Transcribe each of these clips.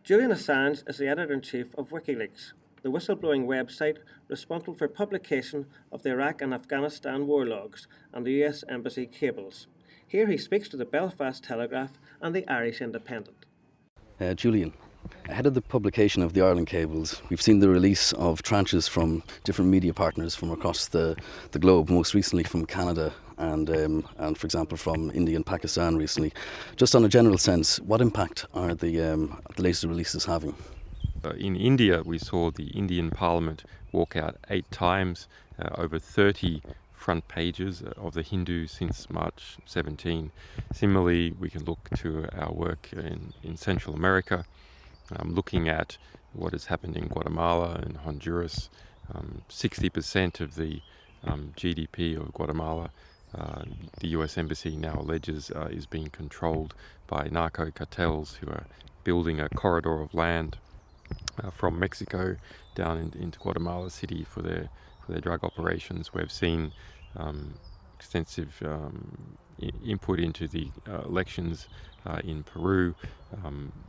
Julian Assange is the editor-in-chief of WikiLeaks, the whistleblowing website responsible for publication of the Iraq and Afghanistan war logs and the US Embassy cables. Here he speaks to the Belfast Telegraph and the Irish Independent. Julian, ahead of the publication of the Ireland cables, we've seen the release of tranches from different media partners from across the globe, most recently from Canada and for example from India and Pakistan recently. Just on a general sense, what impact are the latest releases having? In India, we saw the Indian Parliament walk out 8 times, over 30 front pages of the Hindu since March 17. Similarly, we can look to our work in Central America, looking at what has happened in Guatemala and Honduras. 60% of the GDP of Guatemala, the US Embassy now alleges is being controlled by narco cartels who are building a corridor of land from Mexico down into Guatemala City for their drug operations. We've seen extensive input into the elections in Peru.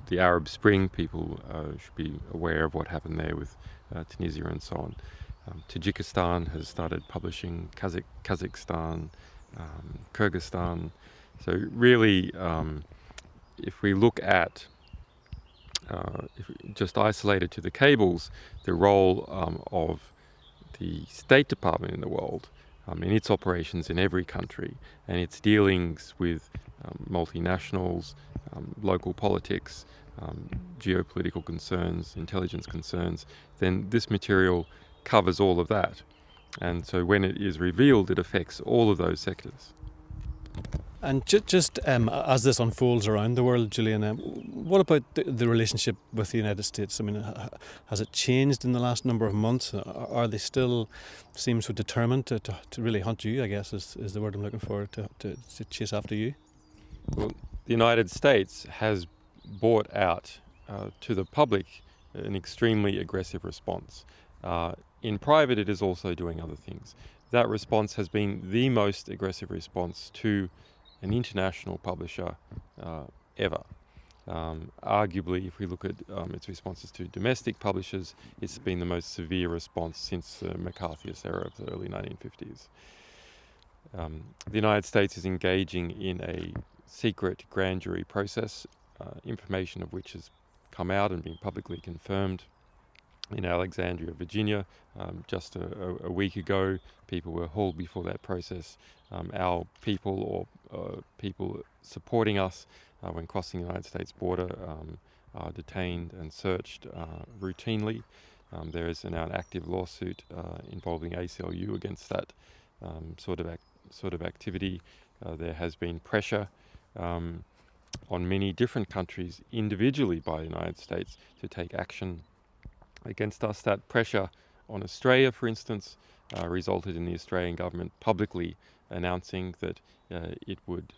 The Arab Spring, people should be aware of what happened there with Tunisia and so on. Tajikistan has started publishing, Kazakhstan, Kyrgyzstan. So really, if we look at if we just isolated to the cables, the role of the State Department in the world, in its operations in every country, and its dealings with multinationals, local politics, geopolitical concerns, intelligence concerns, then this material covers all of that. And so when it is revealed, it affects all of those sectors. And just as this unfolds around the world, Julian, what about the relationship with the United States? I mean, has it changed in the last number of months? Are they still seem so determined to really hunt you, I guess is the word I'm looking for, to chase after you? Well, the United States has brought out to the public an extremely aggressive response. In private, it is also doing other things. That response has been the most aggressive response to an international publisher ever. Arguably, if we look at its responses to domestic publishers, it's been the most severe response since the McCarthyist era of the early 1950s. The United States is engaging in a secret grand jury process, information of which has come out and been publicly confirmed in Alexandria, Virginia. Just a week ago, people were hauled before that process. Our people or people supporting us when crossing the United States border are detained and searched routinely. There is now an active lawsuit involving ACLU against that sort of activity. There has been pressure on many different countries individually by the United States to take action against us. That pressure on Australia, for instance, resulted in the Australian government publicly announcing that it would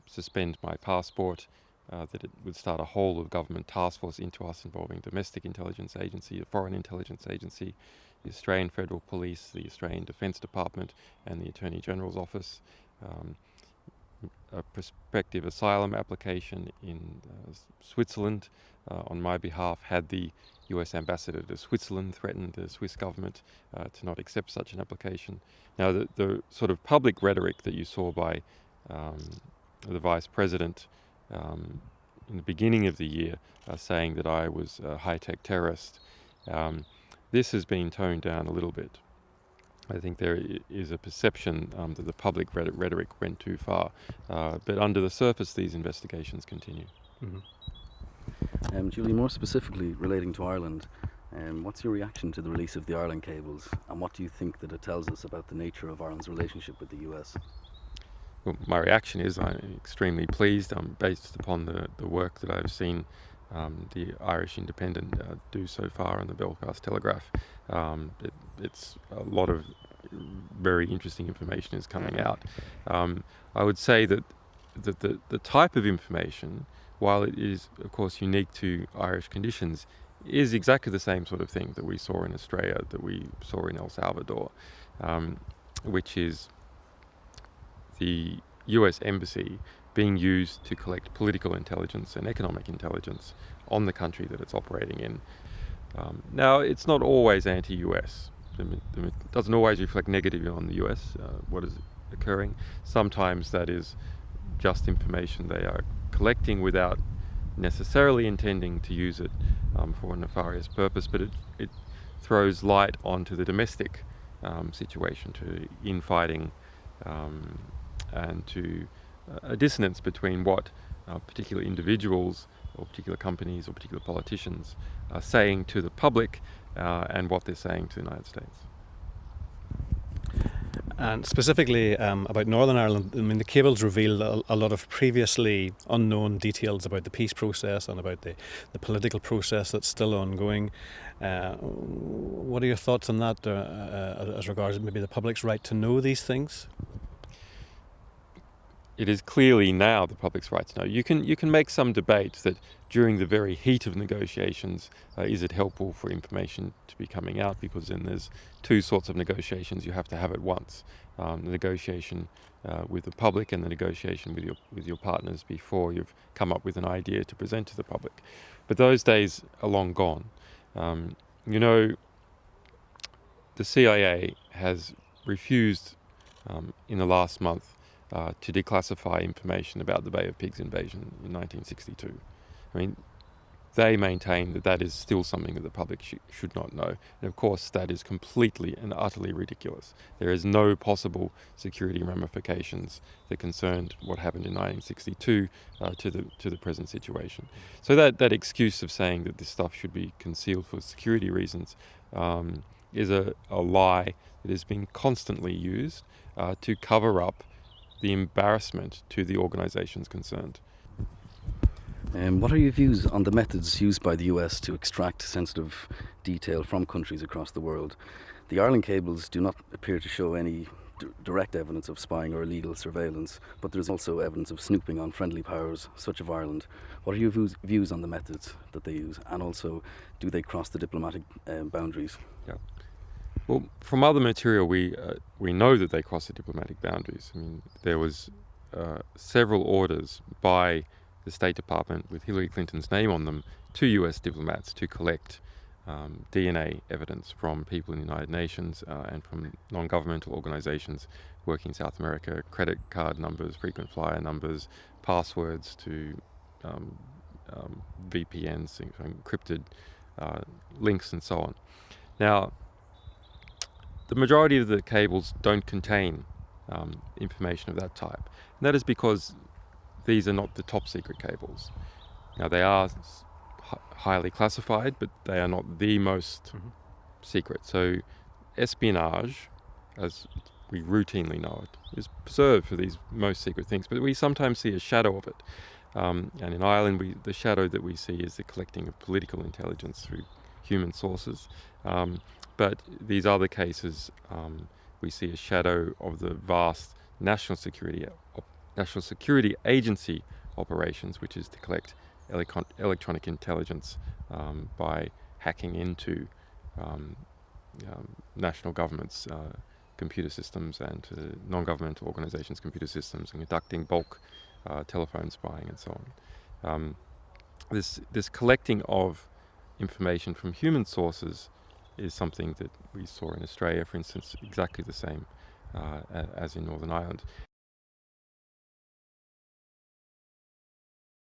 suspend my passport, that it would start a whole of government task force into us involving domestic intelligence agency, a foreign intelligence agency, the Australian Federal Police, the Australian Defence Department and the Attorney General's Office. A prospective asylum application in Switzerland on my behalf had the US ambassador to Switzerland threatened the Swiss government to not accept such an application. Now, the sort of public rhetoric that you saw by the Vice President in the beginning of the year saying that I was a high-tech terrorist, this has been toned down a little bit. I think there is a perception that the public rhetoric went too far, but under the surface these investigations continue. Mm-hmm. Julie, more specifically relating to Ireland, what's your reaction to the release of the Ireland cables, and what do you think that it tells us about the nature of Ireland's relationship with the US? Well, my reaction is I'm extremely pleased based upon the work that I've seen the Irish Independent do so far on the Belfast Telegraph. It's a lot of very interesting information is coming out. I would say that the type of information, while it is of course unique to Irish conditions, is exactly the same sort of thing that we saw in Australia, that we saw in El Salvador, which is the US Embassy being used to collect political intelligence and economic intelligence on the country that it's operating in. Now, it's not always anti-US. It doesn't always reflect negatively on the US, what is occurring. Sometimes that is just information they are collecting without necessarily intending to use it for a nefarious purpose, but it throws light onto the domestic situation, to infighting and to a dissonance between what particular individuals or particular companies or particular politicians are saying to the public and what they're saying to the United States. And specifically about Northern Ireland, I mean, the cables revealed a lot of previously unknown details about the peace process and about the political process that's still ongoing. What are your thoughts on that as regards maybe the public's right to know these things? It is clearly now the public's right to know. You can make some debate that during the very heat of negotiations, is it helpful for information to be coming out, because then there's two sorts of negotiations you have to have at once. The negotiation with the public and the negotiation with your partners before you've come up with an idea to present to the public. But those days are long gone. The CIA has refused in the last month to declassify information about the Bay of Pigs invasion in 1962. I mean, they maintain that that is still something that the public should not know. And of course, that is completely and utterly ridiculous. There is no possible security ramifications that concerned what happened in 1962 to the present situation. So that excuse of saying that this stuff should be concealed for security reasons is a lie that is being constantly used to cover up the embarrassment to the organisations concerned. What are your views on the methods used by the US to extract sensitive detail from countries across the world? The Ireland cables do not appear to show any direct evidence of spying or illegal surveillance, but there is also evidence of snooping on friendly powers such as Ireland. What are your views on the methods that they use, and also do they cross the diplomatic boundaries? Yeah. Well, from other material, we know that they cross the diplomatic boundaries. I mean, there was several orders by the State Department with Hillary Clinton's name on them to US diplomats to collect DNA evidence from people in the United Nations and from non-governmental organizations working in South America, credit card numbers, frequent flyer numbers, passwords to VPNs, encrypted links and so on. Now, the majority of the cables don't contain information of that type. And that is because these are not the top secret cables. Now, they are highly classified, but they are not the most secret. So espionage, as we routinely know it, is preserved for these most secret things, but we sometimes see a shadow of it. And in Ireland, the shadow that we see is the collecting of political intelligence through human sources. But these other cases, we see a shadow of the vast national security agency operations, which is to collect electronic intelligence by hacking into national governments' computer systems and non-governmental organizations' computer systems, and conducting bulk telephone spying and so on. This collecting of information from human sources is something that we saw in Australia, for instance, exactly the same as in Northern Ireland.